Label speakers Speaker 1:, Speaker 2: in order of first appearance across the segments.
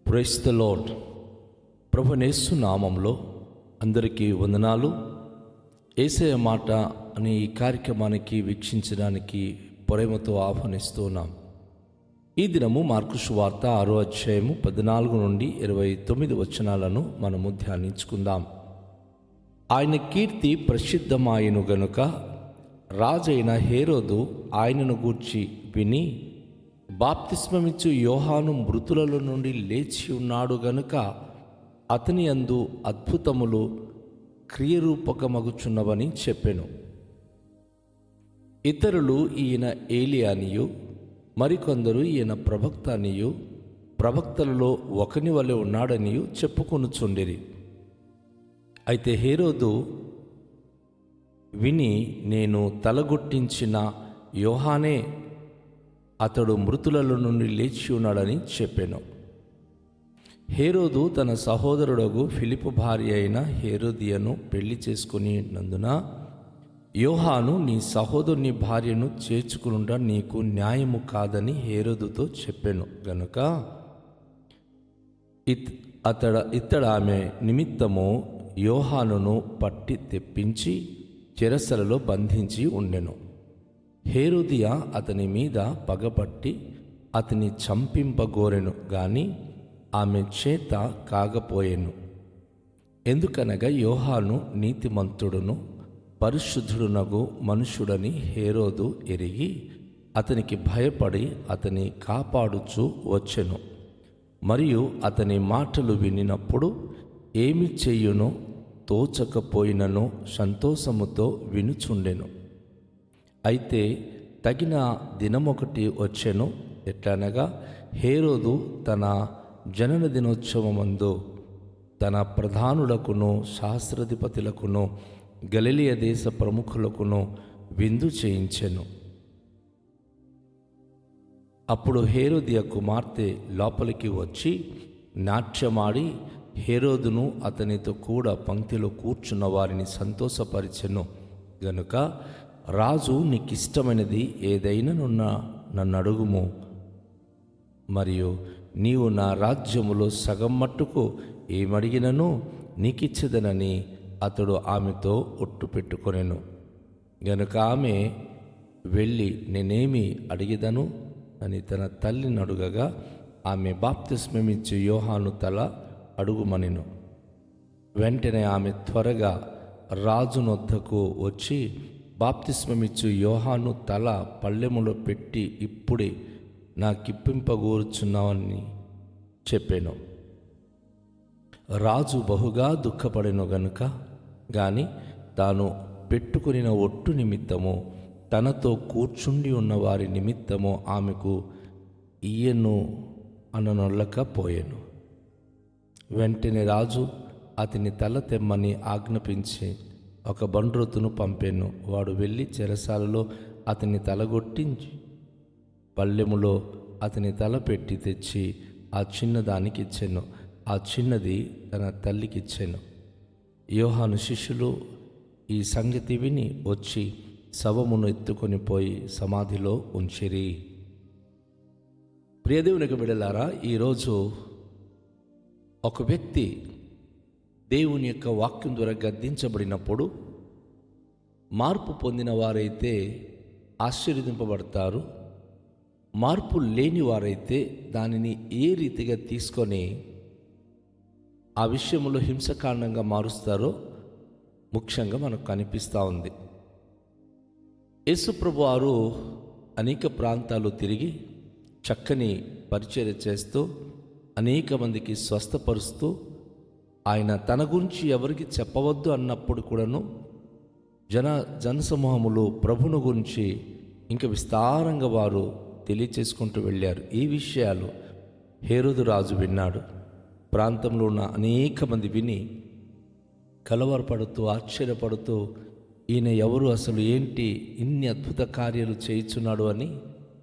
Speaker 1: Praise the lord. ప్రభువైన యేసు నామములో అందరికీ వందనాలు. యేసయ్య మాట అనే ఈ కార్యక్రమానికి వీక్షించడానికి ప్రేమతో ఆహ్వానిస్తున్నాం. ఈ దినము మార్కు సువార్త 6వ అధ్యాయము 14 నుండి 29 వచనాలను మనము ధ్యానించుకుందాం. ఆయన కీర్తి ప్రసిద్ధమాయను గనుక రాజైన హేరోదు ఆయనను గూర్చి విని, బాప్తిస్మమిచ్చు యోహాను మృతులలో నుండి లేచి ఉన్నాడు గనుక అతని యందు అద్భుతములు క్రియరూపకమగుచున్నవని చెప్పెను. ఇతరులు ఈయన ఏలియా అనియు, మరికొందరు ఈయన ప్రవక్త అనియు, ప్రవక్తలలో ఒకని వలె ఉన్నాడనియు చెప్పుకొనుచుండిరి. అయితే హేరోదు విని, నేను తలగొట్టించిన యోహానే అతడు మృతులలో నుండి లేచి ఉన్నాడని చెప్పెను. హేరోదు తన సహోదరుడగు ఫిలిపు భార్య అయిన హేరోదియను పెళ్లి చేసుకునినందున, యోహాను నీ సహోదరుని భార్యను చేర్చుకునుట నీకు న్యాయము కాదని హేరోదుతో చెప్పెను గనుక ఇతడు ఆమె నిమిత్తము యోహానును పట్టి తెప్పించి చెరసలలో బంధించి ఉండెను. హేరోదియ అతని మీద పగపట్టి అతని చంపింపగోరెను గాని ఆమె చేత కాకపోయెను. ఎందుకనగా యోహాను నీతిమంతుడును పరిశుద్ధుడునగు మనుషుడని హేరోదు ఎరిగి అతనికి భయపడి అతని కాపాడుచూ వచ్చెను. మరియు అతని మాటలు వినినప్పుడు ఏమి చెయ్యునో తోచకపోయినను సంతోషముతో వినుచుండెను. అయితే తగిన దినమొకటి వచ్చెను. ఎట్లనగా హేరోదు తన జనన దినోత్సవమందు తన ప్రధానులకును శాస్త్రాధిపతులకును గలిలయ దేశ ప్రముఖులకును విందు చేయించెను. అప్పుడు హేరోదియ కుమార్తె లోపలికి వచ్చి నాట్యమాడి హేరోదును అతనితో కూడా పంక్తిలో కూర్చున్న వారిని సంతోషపరిచెను గనుక, రాజు నీకిష్టమైనది ఏదైనా నన్ను అడుగుము, మరియు నీవు నా రాజ్యములో సగం మట్టుకు ఏమడిగినను నీకిచ్చేదనని అతడు ఆమెతో ఒట్టు పెట్టుకొనెను. గనుక ఆమె వెళ్ళి నేనేమి అడిగేదను అని తన తల్లిని అడుగగా, ఆమె బాప్తిస్మమిచ్చు యోహాను తల అడుగుమనెను. వెంటనే ఆమె త్వరగా రాజునొద్దకు వచ్చి బాప్తిస్మమిచ్చు యోహాను తల పళ్ళెములో పెట్టి ఇప్పుడే నాకిప్పింపగోరుచున్నావని చెప్పాను. రాజు బహుగా దుఃఖపడెను గనుక గాని తాను పెట్టుకునిన ఒట్టు నిమిత్తము తనతో కూర్చుండి ఉన్న వారి నిమిత్తము ఆమెకు ఇయ్యను అననొల్లకపోయెను. వెంటనే రాజు అతని తల తెమ్మని ఆజ్ఞాపించి ఒక బండ్రోతును పంపెను. వాడు వెళ్ళి చెరసాలలో అతని తలగొట్టించి పళ్ళెములో అతని తల పెట్టి తెచ్చి ఆ చిన్నదానికి ఇచ్చెను. ఆ చిన్నది తన తల్లికి ఇచ్చెను. యోహాను శిష్యులు ఈ సంగతి విని వచ్చి శవమును ఎత్తుకొని పోయి సమాధిలో ఉంచిరి. ప్రియదేవునికి బిడ్డలారా, ఈరోజు ఒక వ్యక్తి దేవుని యొక్క వాక్యం ద్వారా గద్దించబడినప్పుడు మార్పు పొందిన వారైతే ఆశీర్వదింపబడతారు. మార్పు లేని వారైతే దానిని ఏ రీతిగా తీసుకొని ఆ విషయంలో హింసకాండంగా మారుస్తారో ముఖ్యంగా మనకు కనిపిస్తూ ఉంది. యేసుప్రభు వారు అనేక ప్రాంతాలు తిరిగి చక్కని పరిచర్య చేస్తూ అనేక మందికి స్వస్థపరుస్తూ, ఆయన తన గురించి ఎవరికి చెప్పవద్దు అన్నప్పుడు కూడాను జనసమూహములు ప్రభును గురించి ఇంకా విస్తారంగా వారు తెలియచేసుకుంటూ వెళ్ళారు. ఈ విషయాలు హేరోదు రాజు విన్నాడు. ప్రాంతంలో ఉన్న అనేక మంది విని కలవరపడుతూ ఆశ్చర్యపడుతూ, ఈయన ఎవరు, అసలు ఏంటి ఇన్ని అద్భుత కార్యాలు చేయుచున్నాడు అని.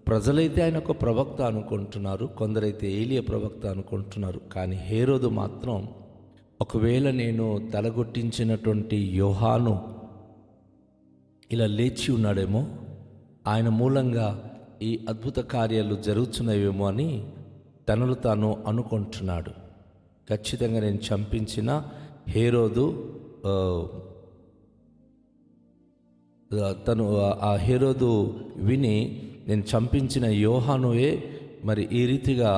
Speaker 1: ప్రజలైతే ఆయన ఒక ప్రవక్త అనుకుంటున్నారు, కొందరైతే ఏలియా ప్రవక్త అనుకుంటున్నారు. కానీ హేరోదు మాత్రం, ఒకవేళ నేను తలగొట్టించినటువంటి యోహాను ఇలా లేచి ఉన్నాడేమో, ఆయన మూలంగా ఈ అద్భుత కార్యాలు జరుగుతున్నాయేమో అని తనను తాను అనుకుంటున్నాడు. ఖచ్చితంగా నేను చంపించిన హేరోదు తను ఆ హేరోదు విని నేను చంపించిన యోహానువే మరి ఈ రీతిగా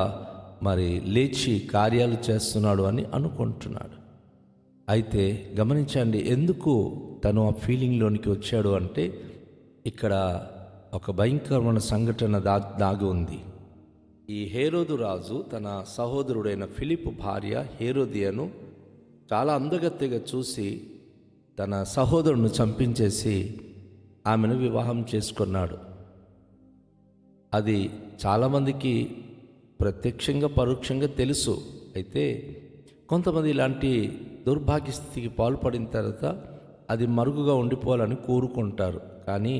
Speaker 1: మరి లేచి కార్యాలు చేస్తున్నాడు అని అనుకుంటున్నాడు. అయితే గమనించండి, ఎందుకు తను ఆ ఫీలింగ్లోనికి వచ్చాడు అంటే ఇక్కడ ఒక భయంకరమైన సంఘటన దాగి ఉంది. ఈ హేరోదు రాజు తన సహోదరుడైన ఫిలిప్పు భార్య హేరోదియను చాలా అందగత్తెగా చూసి తన సహోదరుని చంపించేసి ఆమెను వివాహం చేసుకున్నాడు. అది చాలామందికి ప్రత్యక్షంగా పరోక్షంగా తెలుసు. అయితే కొంతమంది ఇలాంటి దౌర్భాగ్య స్థితికి పాల్పడిన తర్వాత అది మరుగుగా ఉండిపోవాలని కోరుకుంటారు. కానీ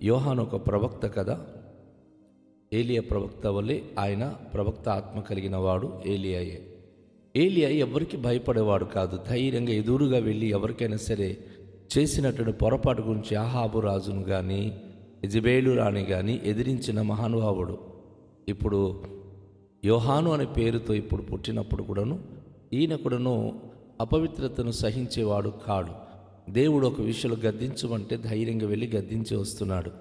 Speaker 1: యోహాను ఒక ప్రవక్త కదా, ఏలియా ప్రవక్త వల్లే ఆయన ప్రవక్త ఆత్మ కలిగిన వాడు ఏలియాయే. ఏలియా ఎవరికి భయపడేవాడు కాదు. ధైర్యంగా ఎదురుగా వెళ్ళి ఎవరికైనా సరే చేసినటువంటి పొరపాటు గురించి ఆహాబు రాజును కానీ యెజెబెలు రాణి కానీ ఎదిరించిన మహానుభావుడు. ఇప్పుడు యోహాను అనే పేరుతో ఇప్పుడు పుట్టినప్పుడు కూడాను ఈయన కూడాను అపవిత్రతను సహించేవాడు కాడు. దేవుడు ఒక విషయంలో గద్దించమంటే ధైర్యంగా వెళ్ళి గద్దించి వస్తున్నాడు.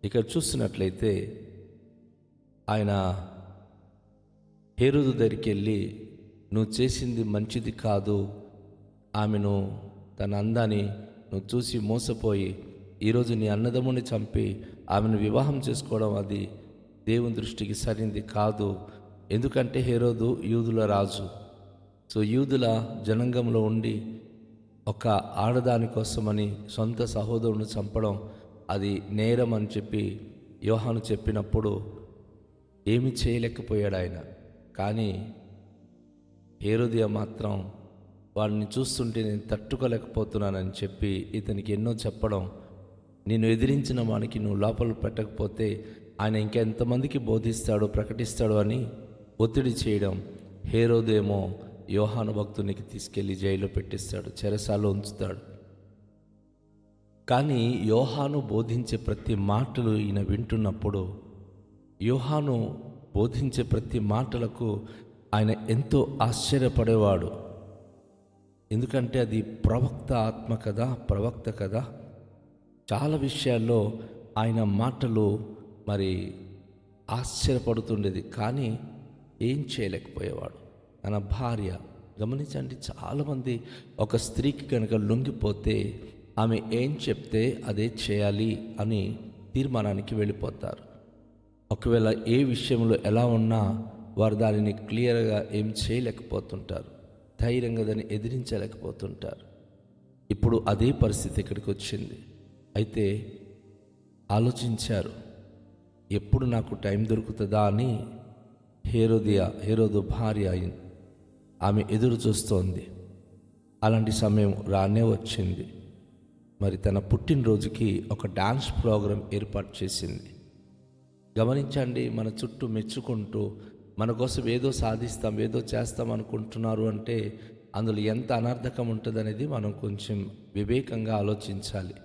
Speaker 1: ఇక్కడ చూస్తున్నట్లయితే ఆయన హేరోదు దగ్గరికి వెళ్ళి, నువ్వు చేసింది మంచిది కాదు, ఆమెను తన అందాన్ని నువ్వు చూసి మోసపోయి ఈరోజు నీ అన్నదమ్ముని చంపి ఆమెను వివాహం చేసుకోవడం అది దేవుని దృష్టికి సరైనది కాదు. ఎందుకంటే హేరోదు యూదుల రాజు. సో యూదుల జనాంగంలో ఉండి ఒక ఆడదాని కోసమని సొంత సహోదరుని చంపడం అది నేరం అని చెప్పి యోహాను చెప్పినప్పుడు ఏమి చేయలేకపోయాడు ఆయన. కానీ హేరోదియ మాత్రం వాడిని చూస్తుంటే నేను తట్టుకోలేకపోతున్నానని చెప్పి ఇతనికి ఎన్నో చెప్పడం, నేను ఎదిరించిన వానికి నువ్వు లోపల పెట్టకపోతే ఆయన ఇంకెంతమందికి బోధిస్తాడు ప్రకటిస్తాడు అని ఒత్తిడి చేయడం. హేరోదేమో యోహాను భక్తునికి తీసుకెళ్లి జైల్లో పెట్టిస్తాడు, చెరసాల్లో ఉంచుతాడు. కానీ యోహాను బోధించే ప్రతి మాటలు ఈయన వింటున్నప్పుడు, యోహాను బోధించే ప్రతి మాటలకు ఆయన ఎంతో ఆశ్చర్యపడేవాడు. ఎందుకంటే అది ప్రవక్త ఆత్మ కదా, ప్రవక్త కదా. చాలా విషయాల్లో ఆయన మాటలు మరి ఆశ్చర్యపడుతుండేది. కానీ ఏం చేయలేకపోయేవాడు. తన భార్య, గమనించండి, చాలామంది ఒక స్త్రీకి కనుక లొంగిపోతే ఆమె ఏం చెప్తే అదే చేయాలి అని తీర్మానానికి వెళ్ళిపోతారు. ఒకవేళ ఏ విషయంలో ఎలా ఉన్నా వారు దానిని క్లియర్గా ఏం చేయలేకపోతుంటారు, ధైర్యంగా దాన్ని ఎదిరించలేకపోతుంటారు. ఇప్పుడు అదే పరిస్థితి ఇక్కడికి వచ్చింది. అయితే ఆలోచించారు, ఎప్పుడు నాకు టైం దొరుకుతుందా అని హేరోదు భార్య అయింది. ఆమె ఎదురు చూస్తోంది. అలాంటి సమయం రానే వచ్చింది. మరి తన పుట్టినరోజుకి ఒక డాన్స్ ప్రోగ్రాం ఏర్పాటు చేసింది. గమనించండి, మన చుట్టూ మెచ్చుకుంటూ మన కోసం ఏదో సాధిస్తాం, ఏదో చేస్తాం అనుకుంటున్నారు అంటే అందులో ఎంత అనర్థకం ఉంటుంది అనేది మనం కొంచెం వివేకంగా ఆలోచించాలి.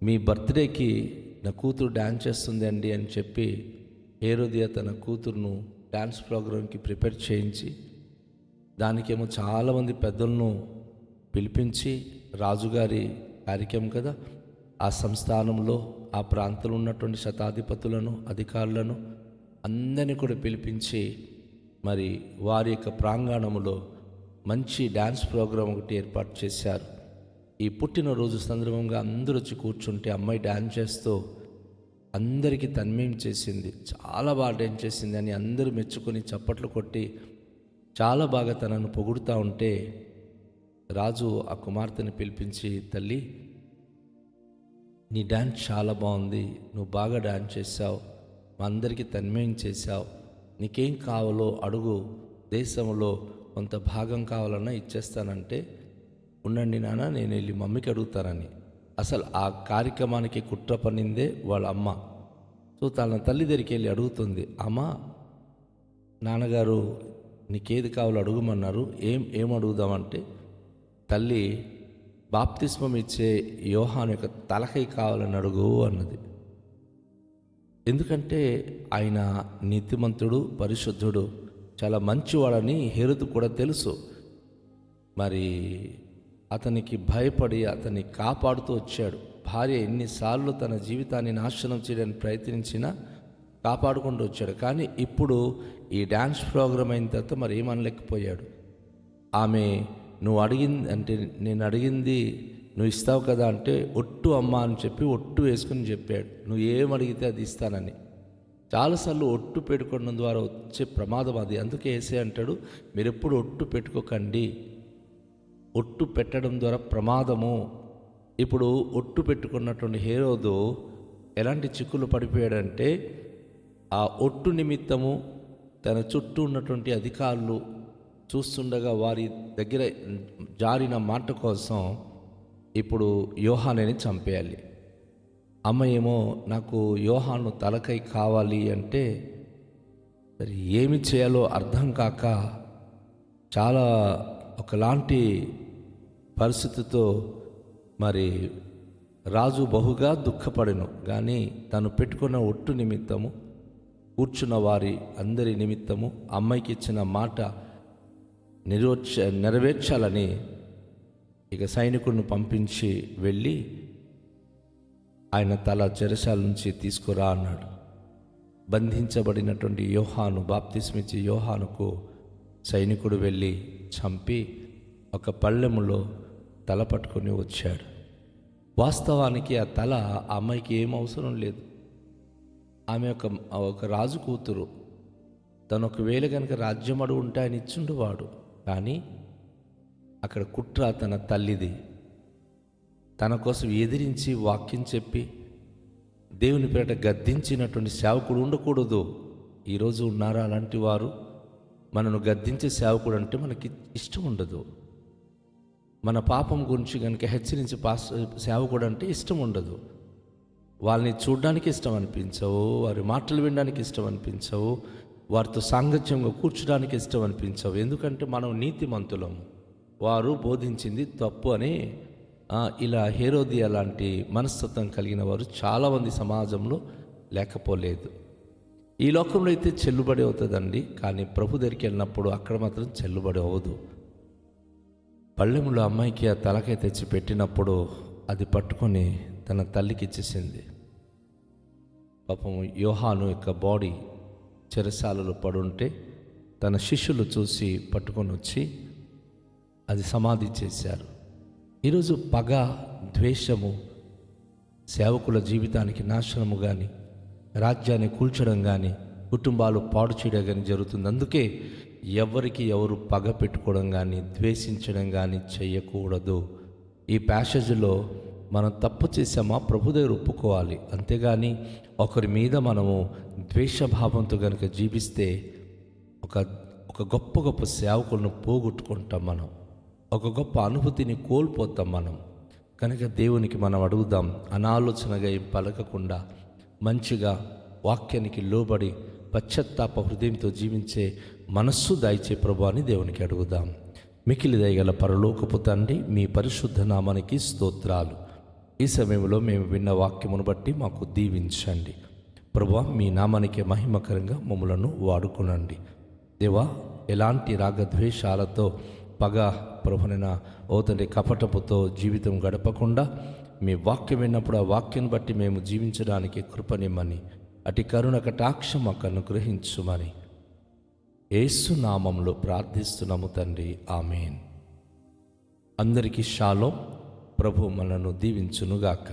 Speaker 1: మీ బర్త్డేకి నా కూతురు డ్యాన్స్ చేస్తుంది అండి అని చెప్పి హేరోదియ తన కూతురును డ్యాన్స్ ప్రోగ్రాంకి ప్రిపేర్ చేయించి, దానికేమో చాలామంది పెద్దలను పిలిపించి, రాజుగారి కార్యక్రమం కదా, ఆ సంస్థానంలో ఆ ప్రాంతంలో ఉన్నటువంటి శతాధిపతులను అధికారులను అందరినీ కూడా పిలిపించి మరి వారి యొక్క ప్రాంగణంలో మంచి డ్యాన్స్ ప్రోగ్రాం ఒకటి ఏర్పాటు చేశారు. ఈ పుట్టినరోజు సందర్భంగా అందరూ వచ్చి కూర్చుంటే అమ్మాయి డ్యాన్స్ చేస్తూ అందరికీ తన్మయం చేసింది. చాలా బాగా డ్యాన్స్ చేసింది అని అందరూ మెచ్చుకొని చప్పట్లు కొట్టి చాలా బాగా తనను పొగుడుతూ ఉంటే రాజు ఆ కుమార్తెని పిలిపించి, తల్లి, నీ డ్యాన్స్ చాలా బాగుంది, నువ్వు బాగా డ్యాన్స్ చేశావు, మా అందరికీ తన్మయం చేశావు, నీకేం కావాలో అడుగు, దేశంలో కొంత భాగం కావాలన్నా ఇచ్చేస్తానంటే, ఉండండి నాన్న, నేను వెళ్ళి మమ్మీకి అడుగుతానని. అసలు ఆ కార్యక్రమానికి కుట్ర పన్నిందే వాళ్ళ అమ్మ. సో తన తల్లి దగ్గరికి వెళ్ళి అడుగుతుంది, అమ్మ, నాన్నగారు నీకేది కావాలో అడుగుమన్నారు, ఏం అడుగుదామంటే, తల్లి, బాప్తిస్మం ఇచ్చే యోహాను యొక్క తలకై కావాలని అడుగు అన్నది. ఎందుకంటే ఆయన నీతిమంతుడు, పరిశుద్ధుడు, చాలా మంచివాడని హేరోదు కూడా తెలుసు. మరి అతనికి భయపడి అతన్ని కాపాడుతూ వచ్చాడు. భార్య ఎన్నిసార్లు తన జీవితాన్ని నాశనం చేయడానికి ప్రయత్నించినా కాపాడుకుంటూ వచ్చాడు. కానీ ఇప్పుడు ఈ డ్యాన్స్ ప్రోగ్రాం అయిన తర్వాత మరి ఏమనలేకపోయాడు. ఆమె నువ్వు అడిగింది అంటే నేను అడిగింది నువ్వు ఇస్తావు కదా అంటే ఒట్టు అమ్మ అని చెప్పి ఒట్టు వేసుకుని చెప్పాడు, నువ్వు ఏమడిగితే అది ఇస్తానని. చాలాసార్లు ఒట్టు పెట్టుకోవడం ద్వారా వచ్చే ప్రమాదం అది. అందుకే యేసయ్య అంటాడు, మీరు ఎప్పుడు ఒట్టు పెట్టుకోకండి, ఒట్టు పెట్టడం ద్వారా ప్రమాదము. ఇప్పుడు ఒట్టు పెట్టుకున్నటువంటి హేరోదు ఎలాంటి చిక్కులు పడిపోయాడంటే, ఆ ఒట్టు నిమిత్తము తన చుట్టూ ఉన్నటువంటి అధికారులు చూస్తుండగా వారి దగ్గర జారిన మాట కోసం ఇప్పుడు యోహానుని చంపేయాలి. అమ్మ ఏమో నాకు యోహాను తలకై కావాలి అంటే మరి ఏమి చేయాలో అర్థం కాక చాలా ఒకలాంటి పరిస్థితితో మరి రాజు బహుగా దుఃఖపడెను. కానీ తను పెట్టుకున్న ఒట్టు నిమిత్తము, కూర్చున్న వారి అందరి నిమిత్తము, అమ్మాయికి ఇచ్చిన మాట నెరవేర్చాలని ఇక సైనికుడిని పంపించి వెళ్ళి ఆయన తల చెరసాల నుంచి తీసుకురా అన్నాడు. బంధించబడినటువంటి యోహాను, బాప్తిస్మిచ్చి యోహానుకు సైనికుడు వెళ్ళి చంపి ఒక పళ్ళెములో తల పట్టుకొని వచ్చాడు. వాస్తవానికి ఆ తల ఆ అమ్మాయికి ఏం అవసరం లేదు. ఆమె ఒక రాజు కూతురు. తను ఒకవేళ కనుక రాజ్యం అడుగు ఉంటే ఆయన ఇచ్చుండేవాడు. కానీ అక్కడ కుట్ర తన తల్లిది. తన కోసం ఎదిరించి వాక్యం చెప్పి దేవుని పేరిట గద్దించినటువంటి సేవకుడు ఉండకూడదు. ఈరోజు ఉన్నారా అలాంటి వారు? మనను గద్దించే సేవకుడు అంటే మనకి ఇష్టం ఉండదు. మన పాపం గురించి కనుక హెచ్చరించి సేవకుడు అంటే ఇష్టం ఉండదు. వాళ్ళని చూడడానికి ఇష్టం అనిపించవు, వారి మాటలు వినడానికి ఇష్టం అనిపించవు, వారితో సాంగత్యంగా కూర్చోడానికి ఇష్టం అనిపించవు. ఎందుకంటే మనం నీతిమంతులము, వారు బోధించింది తప్పు అని ఇలా హేరోదియ లాంటి మనస్తత్వం కలిగిన వారు చాలామంది సమాజంలో లేకపోలేదు. ఈ లోకంలో అయితే చెల్లుబడి అవుతుందండి, కానీ ప్రభు దగ్గరికి వెళ్ళినప్పుడు అక్కడ మాత్రం చెల్లుబడి అవ్వదు. పళ్ళెములో అమ్మాయికి ఆ తలకాయ తెచ్చి పెట్టినప్పుడు అది పట్టుకొని తన తల్లికి ఇచ్చేసింది. పాపం యోహాను యొక్క బాడీ చెరసాలలో పడుంటే తన శిష్యులు చూసి పట్టుకొని వచ్చి అది సమాధి చేశారు. ఈరోజు పగ, ద్వేషము సేవకుల జీవితానికి నాశనము కానీ, రాజ్యాన్ని కూల్చడం కానీ, కుటుంబాలు పాడు చేయడం కానీ జరుగుతుంది. అందుకే ఎవరికి ఎవరు పగ పెట్టుకోవడం కానీ, ద్వేషించడం కానీ చేయకూడదు. ఈ ప్యాసేజ్లో మనం తప్పు చేసామా ప్రభు దగ్గర ఒప్పుకోవాలి. అంతేగాని ఒకరి మీద మనము ద్వేషభావంతో కనుక జీవిస్తే ఒక గొప్ప గొప్ప సేవకులను పోగొట్టుకుంటాం. మనం ఒక గొప్ప అనుభూతిని కోల్పోతాం. మనం కనుక దేవునికి మనం అడుగుదాం, అనాలోచనగా ఏం పలకకుండా మంచిగా వాక్యానికి లోబడి పశ్చాత్తాప హృదయంతో జీవించే మనస్సు దాయిచే ప్రభు అని దేవునికి అడుగుదాం. మికిలి దయగల పరలోకపు తండ్రి, మీ పరిశుద్ధ నామానికి స్తోత్రాలు. ఈ సమయంలో మేము విన్న వాక్యమును బట్టి మాకు దీవించండి ప్రభువా. మీ నామానికి మహిమకరంగా మమ్మలను వాడుకునండి దేవా. ఎలాంటి రాగద్వేషాలతో పగ ప్రభునైనా ఓతండి కపటపుతో జీవితం గడపకుండా మీ వాక్యం విన్నప్పుడు ఆ వాక్యం బట్టి మేము జీవించడానికి కృపనిమ్మని, అటు కరుణ కటాక్షం మాకు అనుగ్రహించుమని యేసు నామంలో ప్రార్థిస్తున్నాము తండ్రి, ఆమేన్. అందరికీ షాలోమ్. ప్రభు మనను దీవించునుగాక.